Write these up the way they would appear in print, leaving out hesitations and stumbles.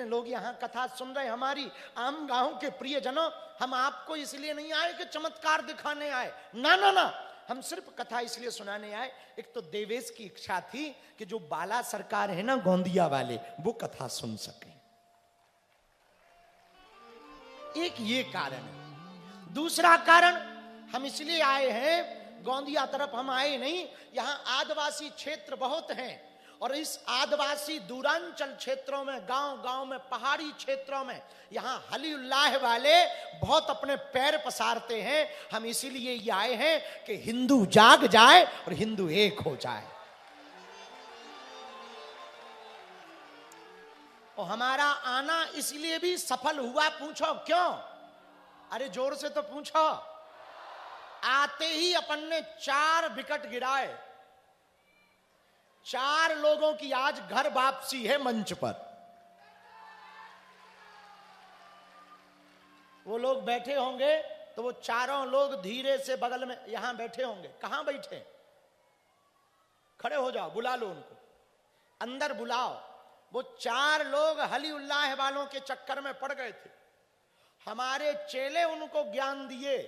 जितने लोग यहाँ कथा सुन रहे, हमारी आम गांव के प्रियजनों, हम आपको इसलिए नहीं आए कि चमत्कार दिखाने आए, ना ना ना, हम सिर्फ कथा इसलिए सुनाने आए। एक तो देवेश की इच्छा थी कि जो बाला सरकार है ना गोंदिया वाले, वो कथा सुन सके, एक ये कारण है। दूसरा कारण हम इसलिए आए हैं, गोंदिया तरफ हम आए नहीं, यहां आदिवासी क्षेत्र बहुत हैं, और इस आदिवासी दूरांचल क्षेत्रों में, गांव गांव में, पहाड़ी क्षेत्रों में यहां हलीउल्लाह वाले बहुत अपने पैर पसारते हैं। हम इसीलिए ये आए हैं कि हिंदू जाग जाए और हिंदू एक हो जाए। और हमारा आना इसलिए भी सफल हुआ, पूछो क्यों? अरे जोर से तो पूछो। आते ही अपन ने 4 विकेट गिराए, 4 लोगों की आज घर वापसी है मंच पर। वो लोग बैठे होंगे तो वो चारों लोग धीरे से बगल में यहां बैठे होंगे। कहां बैठे? खड़े हो जाओ, बुला लो उनको, अंदर बुलाओ। वो 4 लोग हलीउल्लाह वालों के चक्कर में पड़ गए थे। हमारे चेले उनको ज्ञान दिए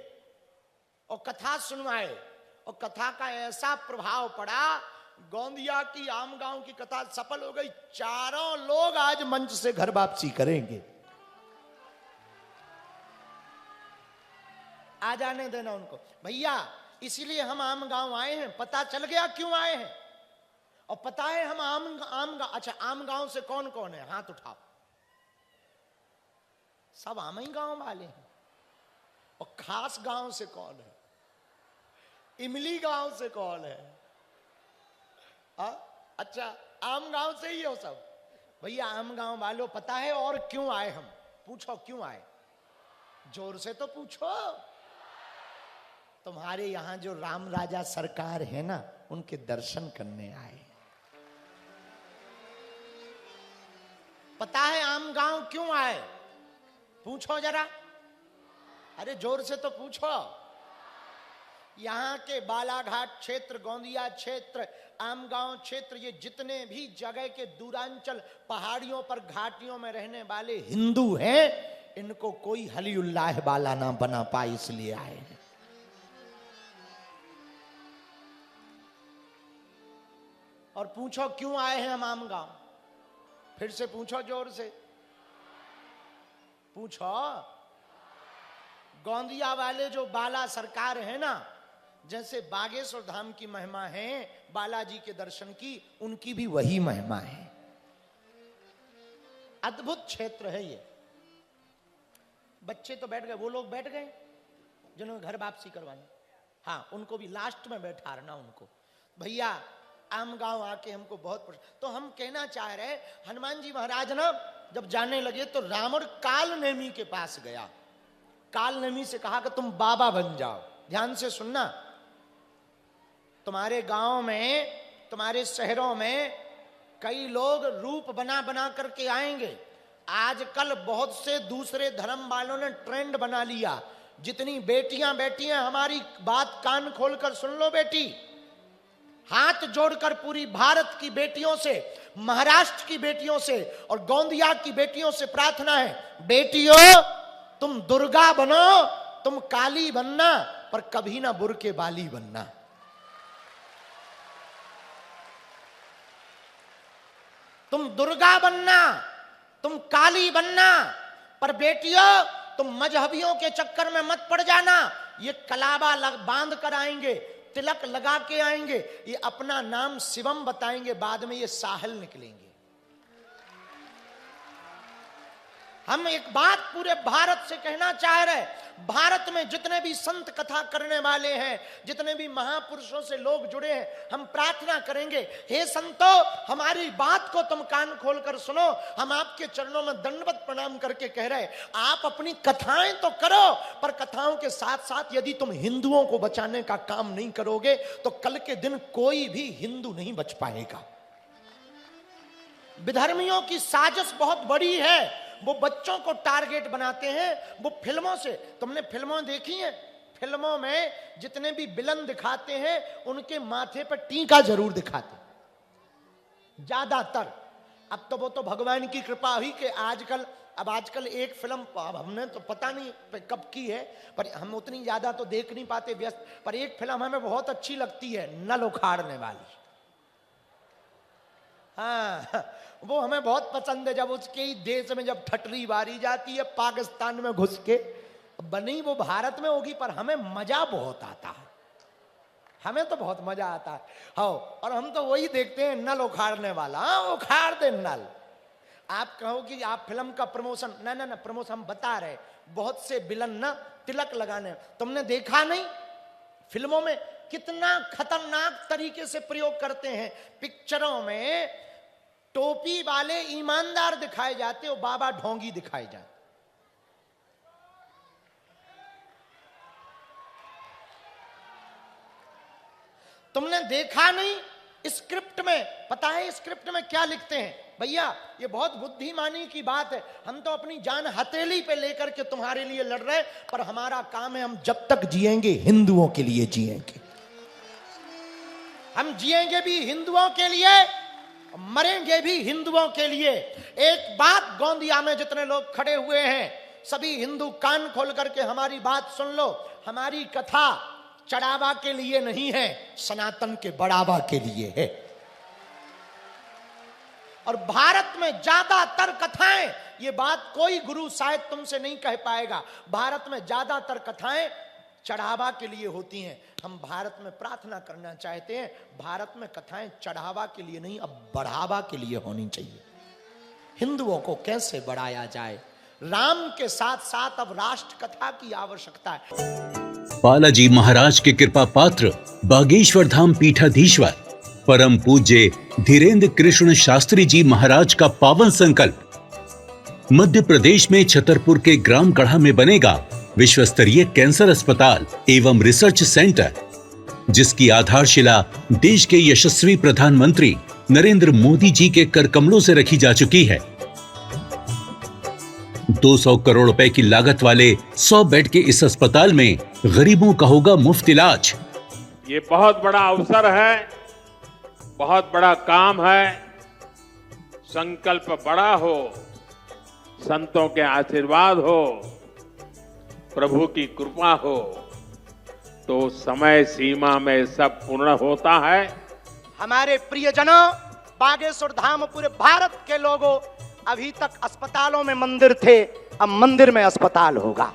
और कथा सुनवाए, और कथा का ऐसा प्रभाव पड़ा, गोंदिया की आम गांव की कथा सफल हो गई। चारों लोग आज मंच से घर वापसी करेंगे। आ जाने देना उनको। भैया इसीलिए हम आम गांव आए हैं, पता चल गया क्यों आए हैं? और पता है हम अच्छा आम गांव से कौन कौन है? हाथ उठाओ। सब आम ही गांव वाले हैं। और खास गांव से कौन है? इमली गांव से कौन है? अच्छा आम गांव से ही हो सब। भैया आम गांव वालों पता है और क्यों आए हम? पूछो क्यों आए, जोर से तो पूछो। तुम्हारे यहां जो राम राजा सरकार है ना, उनके दर्शन करने आए। पता है आम गांव क्यों आए? पूछो जरा, अरे जोर से तो पूछो। यहाँ के बालाघाट क्षेत्र, गोंदिया क्षेत्र, आमगांव क्षेत्र, ये जितने भी जगह के दूरांचल पहाड़ियों पर घाटियों में रहने वाले हिंदू हैं, इनको कोई हलीउल्लाह वाला ना बना पाए, इसलिए आए हैं। और पूछो क्यों आए हैं हम आमगांव? फिर से पूछो, जोर से पूछो। गोंदिया वाले जो बाला सरकार है ना, जैसे बागेश्वर धाम की महिमा है बालाजी के दर्शन की, उनकी भी वही महिमा है। अद्भुत क्षेत्र है ये। बच्चे तो बैठ गए, वो लोग बैठ गए जिन्होंने घर वापसी करवानी। हाँ, उनको भी लास्ट में बैठाना उनको। भैया आम गांव आके हमको बहुत तो हम कहना चाह रहे, हनुमान जी महाराज ना जब जाने लगे तो रावण काल नेमी के पास गया। काल नेमी से कहा कि तुम बाबा बन जाओ। ध्यान से सुनना, तुम्हारे गांव में, तुम्हारे शहरों में कई लोग रूप बना बना करके आएंगे। आजकल बहुत से दूसरे धर्म वालों ने ट्रेंड बना लिया। जितनी बेटियां बैठी हैं, हमारी बात कान खोलकर सुन लो बेटी, हाथ जोड़कर पूरी भारत की बेटियों से, महाराष्ट्र की बेटियों से और गोंदिया की बेटियों से प्रार्थना है, बेटियों तुम दुर्गा बनो, तुम काली बनना, पर कभी ना बुर्के बाली बनना। तुम दुर्गा बनना, तुम काली बनना, पर बेटियों तुम मजहबियों के चक्कर में मत पड़ जाना। ये कलाबा बांध कर आएंगे, तिलक लगा के आएंगे, ये अपना नाम शिवम बताएंगे, बाद में ये साहल निकलेंगे। हम एक बात पूरे भारत से कहना चाह रहे, भारत में जितने भी संत कथा करने वाले हैं, जितने भी महापुरुषों से लोग जुड़े हैं, हम प्रार्थना करेंगे, हे संतों हमारी बात को तुम कान खोलकर सुनो। हम आपके चरणों में दंडवत प्रणाम करके कह रहे, आप अपनी कथाएं तो करो, पर कथाओं के साथ साथ यदि तुम हिंदुओं को बचाने का काम नहीं करोगे तो कल के दिन कोई भी हिंदू नहीं बच पाएगा। विधर्मियों की साजिश बहुत बड़ी है। वो बच्चों को टारगेट बनाते हैं। वो फिल्मों से, तुमने फिल्मों देखी हैं? फिल्मों में जितने भी विलन दिखाते हैं, उनके माथे पर टीका जरूर दिखाते ज्यादातर। अब तो वो तो भगवान की कृपा हुई कि आजकल एक फिल्म, अब हमने तो पता नहीं कब की है, पर हम उतनी ज्यादा तो देख नहीं पाते, व्यस्त, पर एक फिल्म हमें बहुत अच्छी लगती है, नल उखाड़ने वाली। हाँ, वो हमें बहुत पसंद है। जब उसके ही देश में जब ठटरी बारी जाती है पाकिस्तान में घुस के, बनी वो भारत में होगी, पर हमें मजा बहुत आता है, हमें तो बहुत मजा आता है। हाँ, और हम तो वही देखते हैं, नल उखाड़ने वाला। हाँ, उखाड़ दे नल। आप कहो कि आप फिल्म का प्रमोशन, ना प्रमोशन हम बता रहे, बहुत से विलन ना तिलक लगाने, तुमने देखा नहीं फिल्मों में कितना खतरनाक तरीके से प्रयोग करते हैं। पिक्चरों में टोपी वाले ईमानदार दिखाए जाते और बाबा ढोंगी दिखाए जाते। तुमने देखा नहीं स्क्रिप्ट में, पता है स्क्रिप्ट में क्या लिखते हैं भैया? ये बहुत बुद्धिमानी की बात है। हम तो अपनी जान हथेली पे लेकर के तुम्हारे लिए लड़ रहे हैं, पर हमारा काम है, हम जब तक जिएंगे हिंदुओं के लिए जिएंगे। हम जिएंगे भी हिंदुओं के लिए, मरेंगे भी हिंदुओं के लिए। एक बात, गोंदिया में जितने लोग खड़े हुए हैं, सभी हिंदू कान खोल करके हमारी बात सुन लो। हमारी कथा चढ़ावा के लिए नहीं है, सनातन के बढ़ावा के लिए है। और भारत में ज्यादातर कथाएं, ये बात कोई गुरु शायद तुमसे नहीं कह पाएगा, भारत में ज्यादातर कथाएं चढ़ावा के लिए होती हैं। हम भारत में प्रार्थना करना चाहते हैं, भारत में कथाएं चढ़ावा के लिए नहीं, अब बढ़ावा के लिए होनी चाहिए। हिंदुओं को कैसे बढ़ाया जाए, राम के साथ साथ अब राष्ट्र कथा की आवश्यकता है। बालाजी महाराज के कृपा पात्र बागेश्वर धाम पीठाधीश्वर परम पूज्य धीरेन्द्र कृष्ण शास्त्री जी महाराज का पावन संकल्प। मध्य प्रदेश में छतरपुर के ग्राम गढ़ा में बनेगा विश्व स्तरीय कैंसर अस्पताल एवं रिसर्च सेंटर, जिसकी आधारशिला देश के यशस्वी प्रधानमंत्री नरेंद्र मोदी जी के कर कमलों से रखी जा चुकी है। 200 करोड़ रुपए की लागत वाले 100 बेड के इस अस्पताल में गरीबों का होगा मुफ्त इलाज। ये बहुत बड़ा अवसर है, बहुत बड़ा काम है। संकल्प बड़ा हो, संतों के आशीर्वाद हो, प्रभु की कृपा हो, तो समय सीमा में सब पूर्ण होता है। हमारे प्रियजनों, बागेश्वर धाम पूरे भारत के लोगों, अभी तक अस्पतालों में मंदिर थे, अब मंदिर में अस्पताल होगा।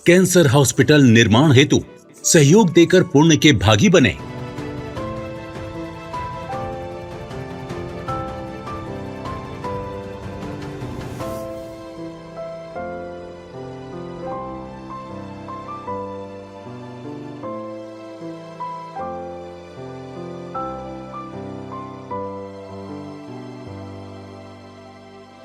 कैंसर हॉस्पिटल निर्माण हेतु सहयोग देकर पुण्य के भागी बने।